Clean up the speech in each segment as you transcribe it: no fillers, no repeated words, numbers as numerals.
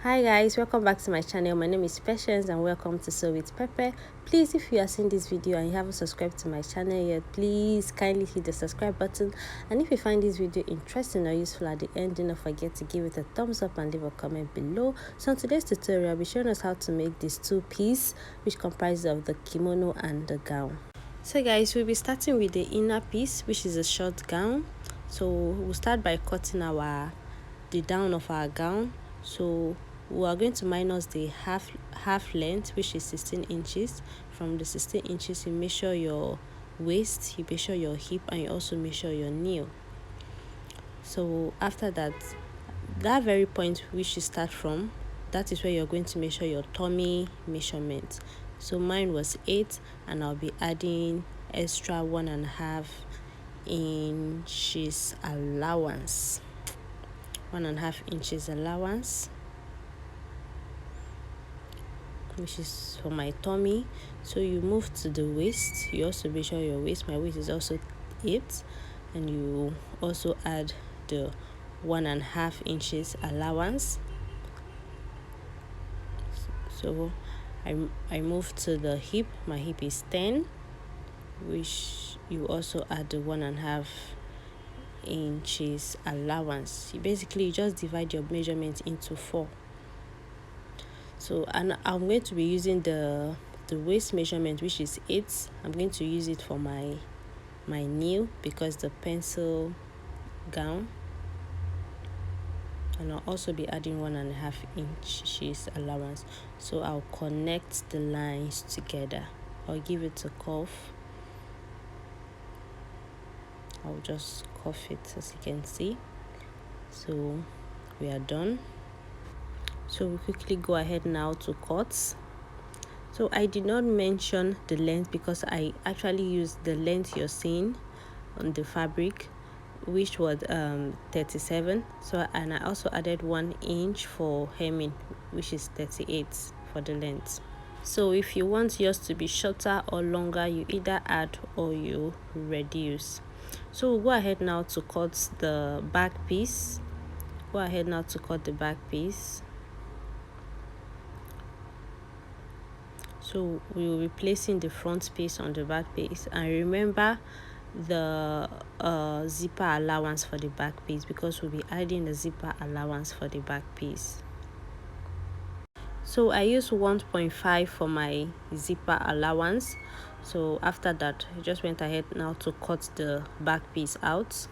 Hi guys, welcome back to my channel. My name is Patience and welcome to Sew with Pepper. Please, if you are seeing this video and you haven't subscribed to my channel yet, please kindly hit the subscribe button. And if you find this video interesting or useful at the end, do not forget to give it a thumbs up and leave a comment below. So in today's tutorial, I'll be showing us how to make this two-piece which comprises of the kimono and the gown. So guys, we'll be starting with the inner piece, which is a short gown. So we'll start by cutting the down of our gown. So we are going to minus the half length, which is 16 inches. From the 16 inches, you measure your waist, you measure your hip, and you also measure your knee. So after that very point which you start from, that is where you're going to measure your tummy measurement. So mine was 8, and I'll be adding extra 1.5 inches allowance. 1.5 inches allowance, which is for my tummy. So you move to the waist, you also measure your waist. My waist is also 8, and you also add the 1.5 inches allowance. So I move to the hip. My hip is 10, which you also add the 1.5 inches allowance. You basically just divide your measurement into 4. So, and I'm going to be using the waist measurement, which is 8. I'm going to use it for my knee because the pencil gown, and I'll also be adding 1.5 inches allowance. So I'll connect the lines together. I'll give it a cuff. I'll just cuff it, as you can see. So we are done. So we quickly go ahead now to cut. So I did not mention the length because I actually used the length you're seeing on the fabric, which was 37. So, and I also added 1 inch for hemming, which is 38 for the length. So if you want yours to be shorter or longer, you either add or you reduce. So we'll go ahead now to cut the back piece. So we will be placing the front piece on the back piece, and remember the zipper allowance for the back piece, because we'll be adding the zipper allowance for the back piece. So I use 1.5 for my zipper allowance. So after that, I just went ahead now to cut the back piece out.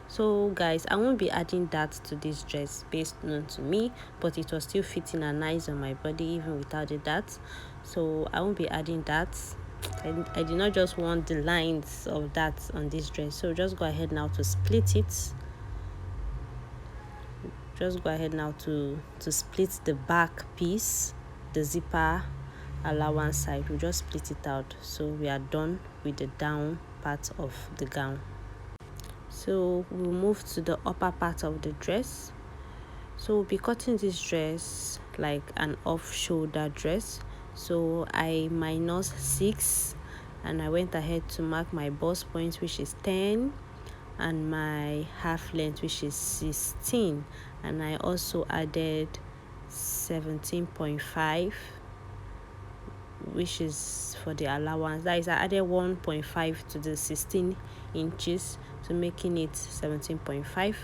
So guys, I won't be adding that to this dress based on to me, but it was still fitting and nice on my body even without the that. So I won't be adding that. I did not just want the lines of that on this dress. So just go ahead now to split it. Just go ahead now to split the back piece, the zipper allowance side. We'll just split it out. So we are done with the down part of the gown. So we'll move to the upper part of the dress. So we'll be cutting this dress like an off-shoulder dress. So I minus 6, and I went ahead to mark my bust point, which is 10, and my half length, which is 16, and I also added 17.5, which is for the allowance. That is, I added 1.5 to the 16 inches, so making it 17.5.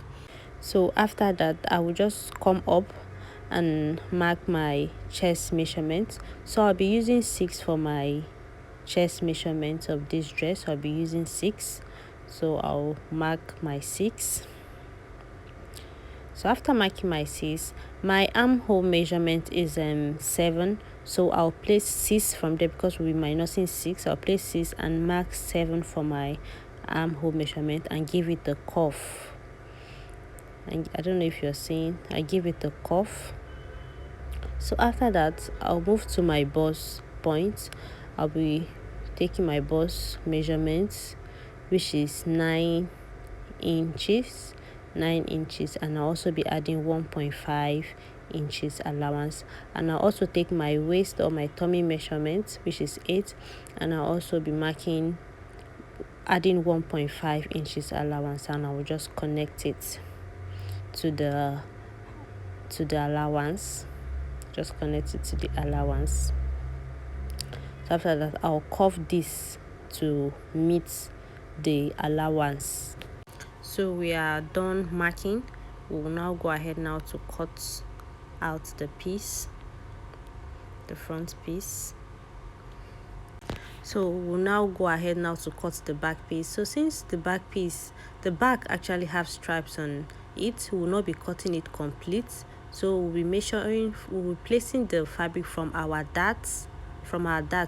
So after that, I will just come up and mark my chest measurement. So I'll be using 6 for my chest measurement of this dress. I'll be using 6, so I'll mark my 6. So after marking my 6, my armhole measurement is 7. So I'll place 6 from there because we'll be minusing 6. I'll place 6 and mark 7 for my armhole measurement and give it a cuff. And I don't know if you're seeing, I give it a cuff. So after that, I'll move to my bust point. I'll be taking my bust measurements, which is 9 inches, and I'll also be adding 1.5 inches allowance. And I'll also take my waist or my tummy measurement, which is 8, and I'll also be adding 1.5 inches allowance, and I will just connect it to the to the allowance. Just connect it to the allowance. So after that, I'll curve this to meet the allowance. So we are done marking. We will now go ahead now to cut out the piece, the front piece. So we'll now go ahead now to cut the back piece. So since the back actually have stripes on it, we will not be cutting it complete. So we'll be placing the fabric from our darts,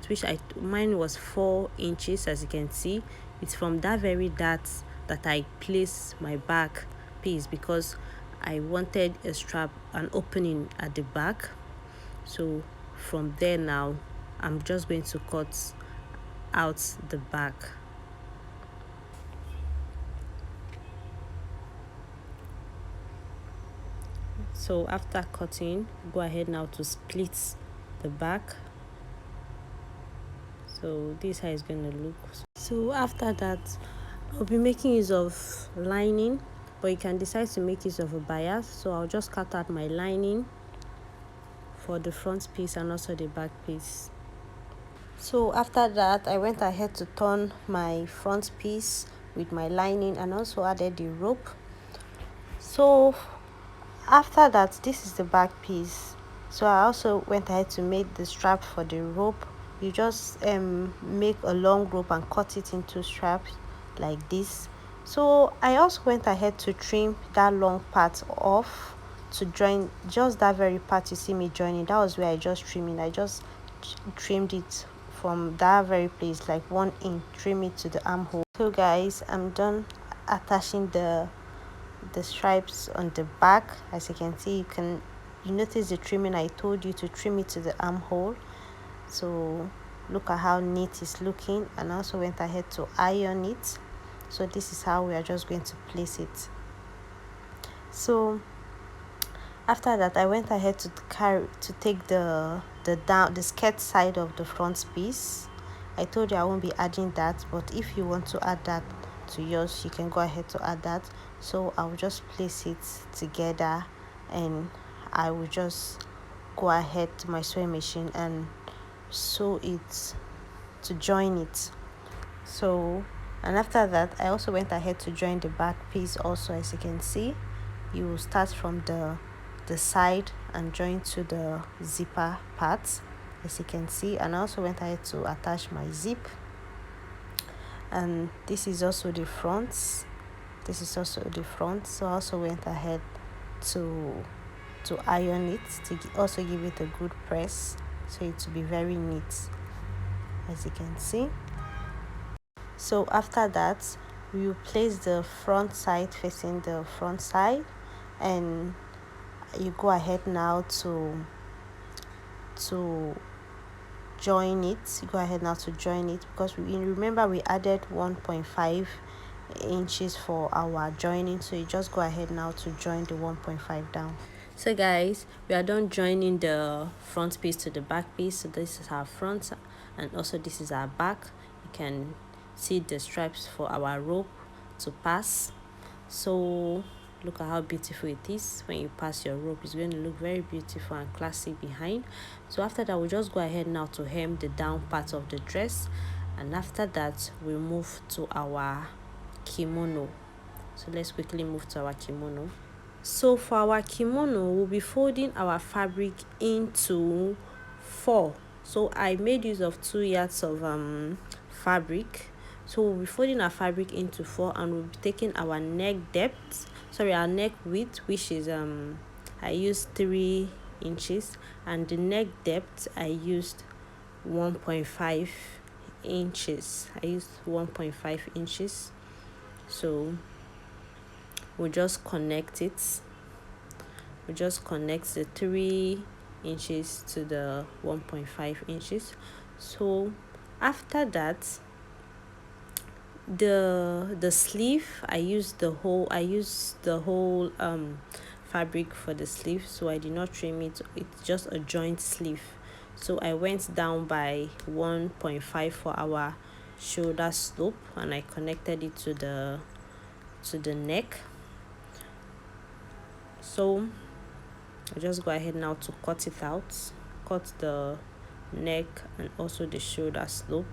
which mine was 4 inches, as you can see. It's from that very dart that I place my back piece, because I wanted a strap, an opening at the back. So from there now, I'm just going to cut out the back. So after cutting, go ahead now to split the back. So this is how it's going to look. So after that, I'll be making use of lining, but you can decide to make use of a bias. So I'll just cut out my lining for the front piece and also the back piece. So after that, I went ahead to turn my front piece with my lining and also added the rope. So after that, this is the back piece. So I also went ahead to make the strap for the rope. You just make a long rope and cut it into straps like this. So I also went ahead to trim that long part off to join just that very part you see me joining. That was where I just trimmed it. I just trimmed it from that very place, like 1 inch, trim it to the armhole. So guys, I'm done attaching the stripes on the back. As you can see, you notice the trimming. I told you to trim it to the armhole. So look at how neat it's looking, and I also went ahead to iron it. So this is how we are just going to place it. So after that, I went ahead to take the skirt side of the front piece. I told you I won't be adding that, but if you want to add that to yours, you can go ahead to add that. So I will just place it together, and I will just go ahead to my sewing machine and sew it to join it. So, and after that, I also went ahead to join the back piece also. As you can see, you will start from the side and join to the zipper part, as you can see. And I also went ahead to attach my zip, and this is also the front. So I also went ahead to iron it, to also give it a good press, so it will be very neat, as you can see. So after that, we will place the front side facing the front side, and you go ahead now to join it. Because remember we added 1.5 inches for our joining, so you just go ahead now to join the 1.5 down. So guys, we are done joining the front piece to the back piece. So this is our front, and also this is our back. You can see the stripes for our rope to pass. So look at how beautiful it is. When you pass your rope, it's going to look very beautiful and classy behind. So after that, we'll just go ahead now to hem the down part of the dress, and after that we move to our kimono. So let's quickly move to our kimono. So for our kimono, we'll be folding our fabric into 4. So I made use of 2 yards of fabric. So we'll be folding our fabric into 4, and we'll be taking our neck width, which is I used 3 inches, and the neck depth I used 1.5 inches. So we'll just connect it. We just connect the 3 inches to the 1.5 inches. So after that, the sleeve, I used the whole fabric for the sleeve, so I did not trim it. It's just a joint sleeve. So I went down by 1.5 for our shoulder slope, and I connected it to the neck. So I'll just go ahead now to cut it out, cut the neck and also the shoulder slope.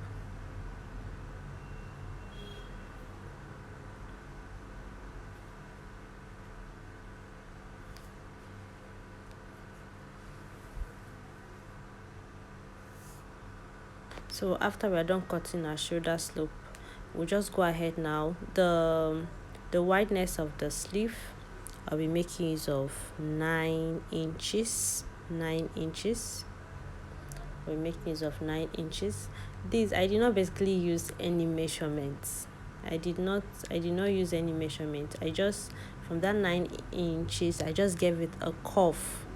So after we're done cutting our shoulder slope, we'll just go ahead now. The wideness of the sleeve, I'll be making use of 9 inches. 9 inches. We're making use of 9 inches. This, I did not basically use any measurements. I did not use any measurement. I just, from that 9 inches, I just gave it a curve.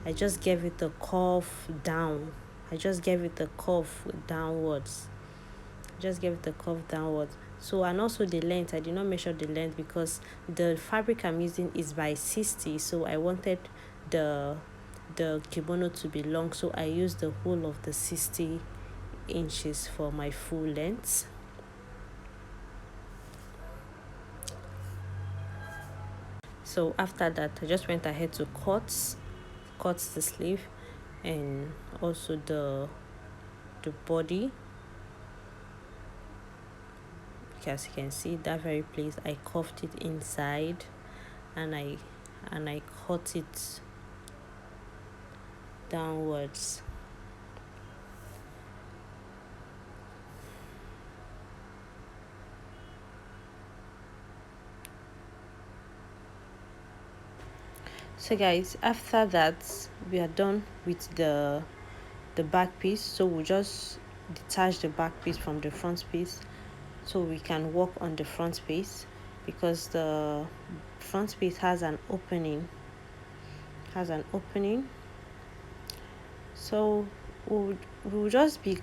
I just gave it a curve down. I just gave it a curve downwards. Just gave it a curve downwards. So, and also the length, I did not measure the length because the fabric I'm using is by 60. So I wanted the kimono to be long, so I used the whole of the 60 inches for my full length. So after that, I just went ahead to cut the sleeve and also the body. As you can see, that very place I cuffed it inside, and I cut it downwards. So guys, after that, we are done with the back piece. So we'll just detach the back piece from the front piece so we can work on the front piece, because the front piece has an opening. So we'll just be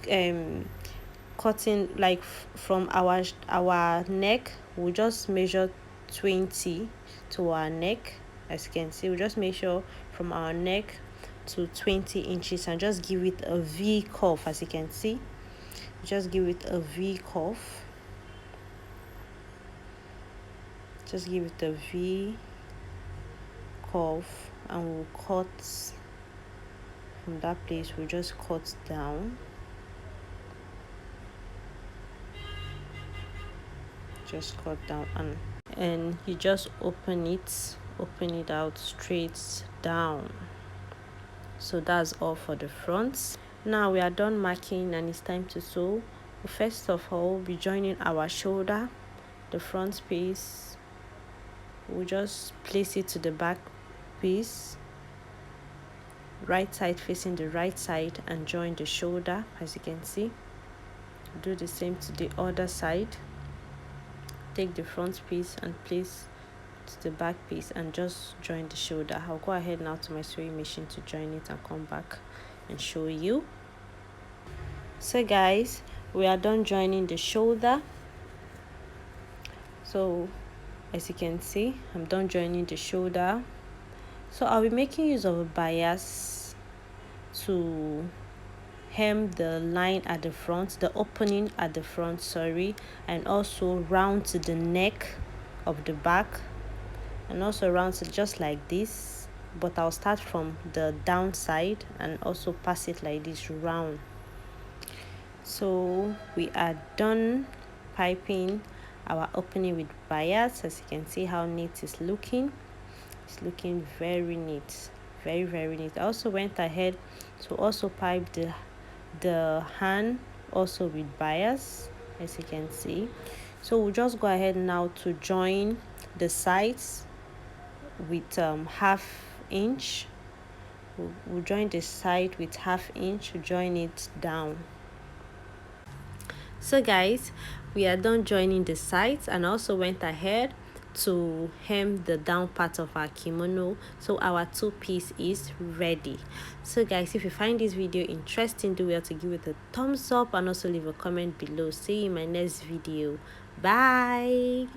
cutting, like from our neck. We'll just measure 20 to our neck. As you can see, we'll just measure from our neck to 20 inches and just give it a V curve. As you can see, just give it a V curve. Just give it a V curve, and we'll cut from that place. We'll just cut down. Just cut down, and you just open it out straight down. So that's all for the front. Now we are done marking and it's time to sew. First of all, we'll be joining our shoulder, the front piece. We'll just place it to the back piece, right side facing the right side, and join the shoulder. As you can see, do the same to the other side. Take the front piece and place to the back piece and just join the shoulder. I'll go ahead now to my sewing machine to join it and come back and show you. So guys, we are done joining the shoulder. So as you can see, I'm done joining the shoulder. So I'll be making use of a bias to hem the line at the front, the opening at the front, sorry, and also round to the neck of the back, and also round to just like this, but I'll start from the downside and also pass it like this round. So we are done piping our opening with bias. As you can see how neat it's looking. It's looking very neat, very neat. I also went ahead to also pipe the hand also with bias, as you can see. So we'll just go ahead now to join the sides with half inch. We'll join the side with half inch to join it down. So guys, we are done joining the sides, and also went ahead to hem the down part of our kimono. So our two-piece is ready. So guys, if you find this video interesting, do well to give it a thumbs up and also leave a comment below. See you in my next video. Bye.